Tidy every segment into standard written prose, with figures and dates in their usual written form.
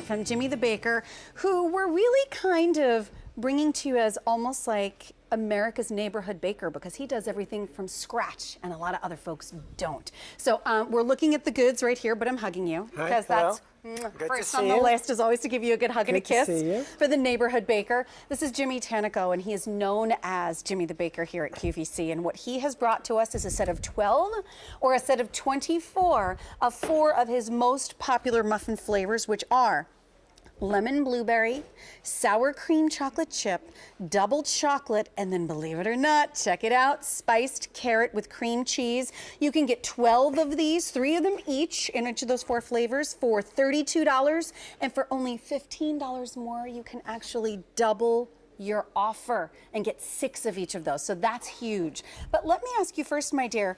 from Jimmy the Baker, who we're really kind of bringing to you as almost like America's neighborhood baker, because he does everything from scratch and a lot of other folks don't. So we're looking at the goods right here, but I'm hugging you because that's first on the list is always to give you a good hug and a kiss for the neighborhood baker. This is Jimmy Tanico, and he is known as Jimmy the Baker here at QVC. And what he has brought to us is a set of 12 or a set of 24 of 4 of his most popular muffin flavors, which are lemon blueberry, sour cream chocolate chip, double chocolate, and then, believe it or not, check it out, spiced carrot with cream cheese. You can get 12 of these, 3 of them each in each of those 4 flavors for $32, and for only $15 more, you can actually double your offer and get 6 of each of those. So that's huge. But let me ask you first, my dear,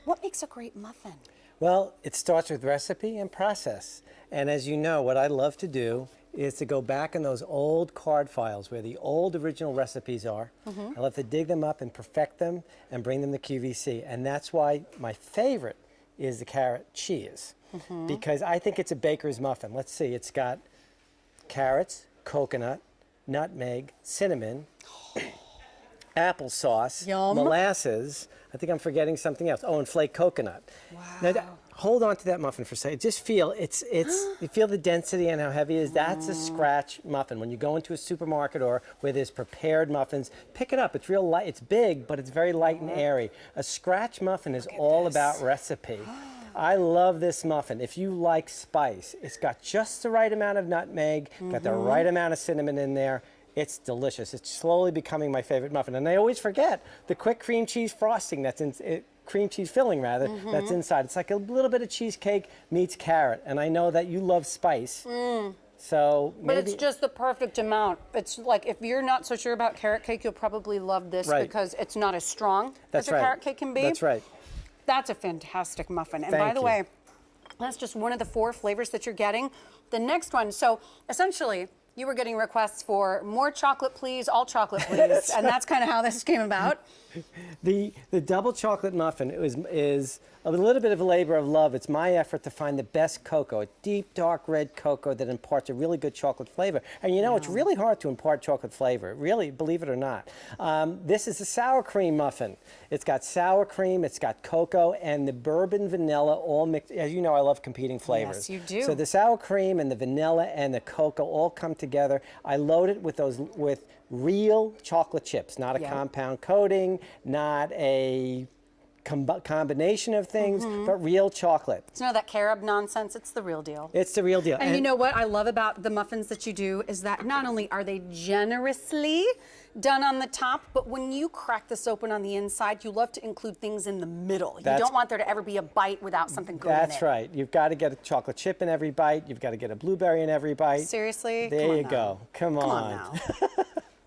what makes a great muffin? Well, it starts with recipe and process. And as you know, what I love to do is to go back in those old card files where the old original recipes are. I love to dig them up and perfect them and bring them to QVC. And that's why my favorite is the carrot cheese, because I think it's a baker's muffin. Let's see, it's got carrots, coconut, nutmeg, cinnamon, applesauce, molasses. I think I'm forgetting something else. Oh, and flake coconut. Wow. Now, hold on to that muffin for a second. Just feel you feel the density and how heavy it is. That's a scratch muffin. When you go into a supermarket or where there's prepared muffins, pick it up. It's real light. It's big, but it's very light and airy. A scratch muffin is all about recipe. I love this muffin. If you like spice, it's got just the right amount of nutmeg, got the right amount of cinnamon in there. It's delicious. It's slowly becoming my favorite muffin. And I always forget the quick cream cheese frosting that's in cream cheese filling rather, that's inside. It's like a little bit of cheesecake meets carrot. And I know that you love spice. So maybe, but it's just the perfect amount. It's like, if you're not so sure about carrot cake, you'll probably love this because it's not as strong as a carrot cake can be. That's right. That's a fantastic muffin. And by the way, that's just one of the 4 flavors that you're getting. The next one, so essentially, you were getting requests for more chocolate, please, all chocolate, please. And that's kind of how this came about. The double chocolate muffin is a little bit of a labor of love. It's my effort to find the best cocoa, a deep, dark red cocoa that imparts a really good chocolate flavor. And you know, it's really hard to impart chocolate flavor, really, believe it or not. This is a sour cream muffin. It's got sour cream, it's got cocoa, and the bourbon vanilla all mixed. As you know, I love competing flavors. Yes, you do. So the sour cream and the vanilla and the cocoa all come together. I load it with real chocolate chips, not a compound coating, not a combination of things, but real chocolate. It's none of that carob nonsense. It's the real deal. It's the real deal. And you know what I love about the muffins that you do is that not only are they generously done on the top, but when you crack this open on the inside, you love to include things in the middle. You don't want there to ever be a bite without something good in it. That's right. You've got to get a chocolate chip in every bite. You've got to get a blueberry in every bite. Seriously? There you go. Come on. Come on now.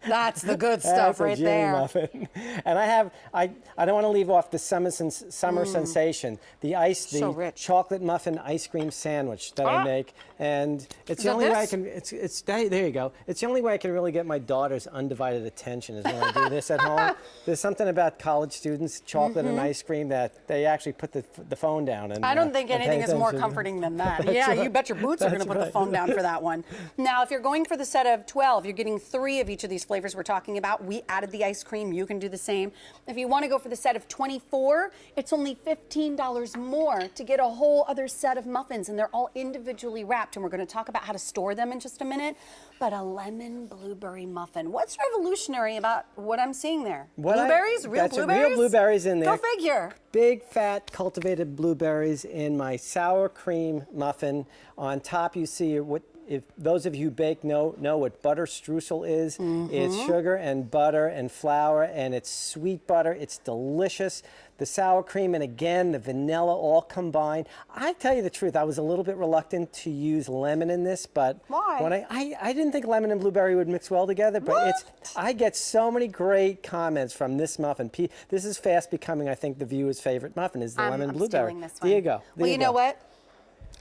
That's the good stuff right there. Muffin. And I don't want to leave off the summer sensation, the chocolate muffin ice cream sandwich that I make, and it's the only way I can. There you go. It's the only way I can really get my daughter's undivided attention is when I do this at home. There's something about college students, chocolate and ice cream, that they actually put the phone down. And I don't think anything is more comforting than that. You bet your boots are going to put the phone down for that one. Now, if you're going for the set of 12, you're getting 3 of each of these flavors we're talking about. We added the ice cream. You can do the same. If you want to go for the set of 24, it's only $15 more to get a whole other set of muffins, and they're all individually wrapped, and we're going to talk about how to store them in just a minute. But a lemon blueberry muffin. What's revolutionary about what I'm seeing there? Blueberries? Real blueberries? Real blueberries in there. Go figure. Big, fat, cultivated blueberries in my sour cream muffin. On top, you see if those of you who bake know what butter streusel is. It's sugar and butter and flour, and it's sweet butter. It's delicious. The sour cream and again the vanilla all combined. I tell you the truth, I was a little bit reluctant to use lemon in this, but when I didn't think lemon and blueberry would mix well together. But I get so many great comments from this muffin. This is fast becoming, I think, the viewer's favorite muffin is the lemon blueberry. This one. There you go. Well, you know what?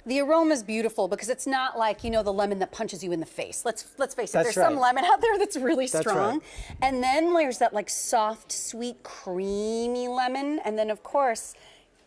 The aroma is beautiful because it's not like, you know, the lemon that punches you in the face. Let's face it. There's some lemon out there that's really strong. And then there's that like soft, sweet, creamy lemon. And then, of course,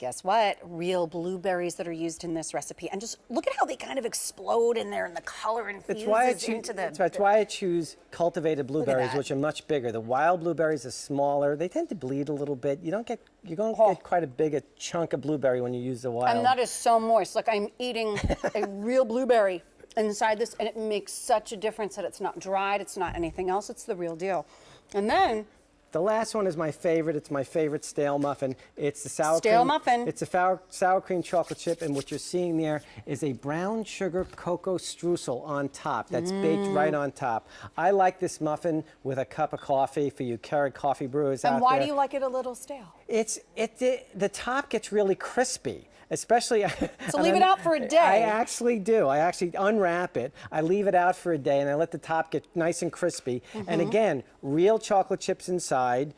guess what? Real blueberries that are used in this recipe. And just look at how they kind of explode in there and the color infuses into the... That's why I choose cultivated blueberries, that. which are much bigger. The wild blueberries are smaller. They tend to bleed a little bit. You're going to get quite a big chunk of blueberry when you use the wild. And that is so moist. Like I'm eating a real blueberry inside this, and it makes such a difference that it's not dried, it's not anything else, it's the real deal. And then the last one is my favorite. It's my favorite stale muffin. It's the sour stale cream. muffin. It's a sour cream chocolate chip, and what you're seeing there is a brown sugar cocoa streusel on top. That's baked right on top. I like this muffin with a cup of coffee for you Keurig coffee brewers out there. And why do you like it a little stale? The top gets really crispy. Especially, so leave it out for a day. I actually do. I actually unwrap it. I leave it out for a day, and I let the top get nice and crispy. And again, real chocolate chips inside.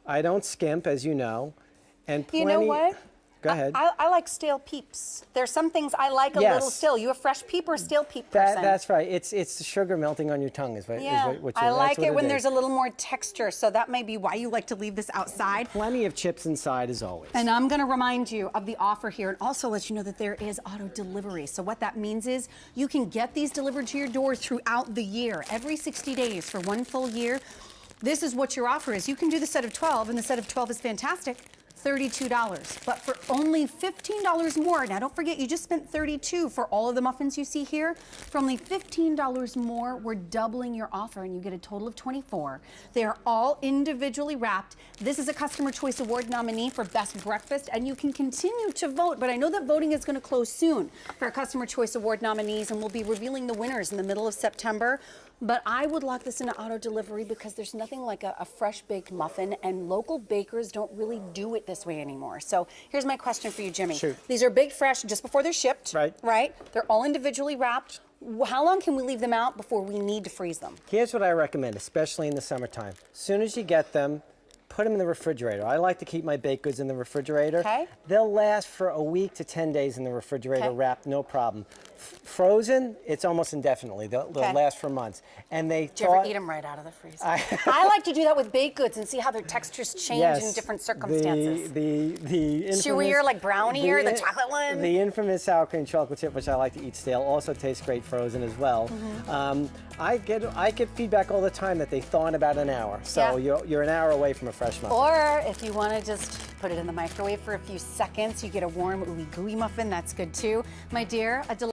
I don't skimp, as you know. And plenty. You know what? Go ahead. I like stale peeps. There's some things I like a little stale. You a fresh peep or stale peep person? That's right. It's the sugar melting on your tongue is what I like it when there's a little more texture, so that may be why you like to leave this outside. Plenty of chips inside as always. And I'm gonna remind you of the offer here and also let you know that there is auto delivery. So what that means is you can get these delivered to your door throughout the year, every 60 days for 1 full year. This is what your offer is. You can do the set of 12, and the set of 12 is fantastic. $32, but for only $15 more. Now don't forget, you just spent $32 for all of the muffins you see here. For only $15 more, we're doubling your offer and you get a total of 24. They are all individually wrapped. This is a Customer Choice Award nominee for Best Breakfast, and you can continue to vote, but I know that voting is going to close soon for our Customer Choice Award nominees, and we'll be revealing the winners in the middle of September. But I would lock this into auto delivery because there's nothing like a fresh baked muffin, and local bakers don't really do it this way anymore. So here's my question for you, Jimmy. Shoot. These are baked fresh just before they're shipped. Right? They're all individually wrapped. How long can we leave them out before we need to freeze them? Here's what I recommend, especially in the summertime. As soon as you get them, put them in the refrigerator. I like to keep my baked goods in the refrigerator. Okay. They'll last for a week to 10 days in the refrigerator, wrapped, no problem. Frozen, it's almost indefinitely. They'll last for months. And they Do you ever eat them right out of the freezer? I like to do that with baked goods and see how their textures change in different circumstances. The infamous, chewier, like brownier, the chocolate one. The infamous sour cream chocolate chip, which I like to eat stale, also tastes great frozen as well. I get feedback all the time that they thaw in about an hour. So you're an hour away from a fresh muffin. Or if you want to just put it in the microwave for a few seconds, you get a warm, ooey gooey muffin. That's good too. My dear, a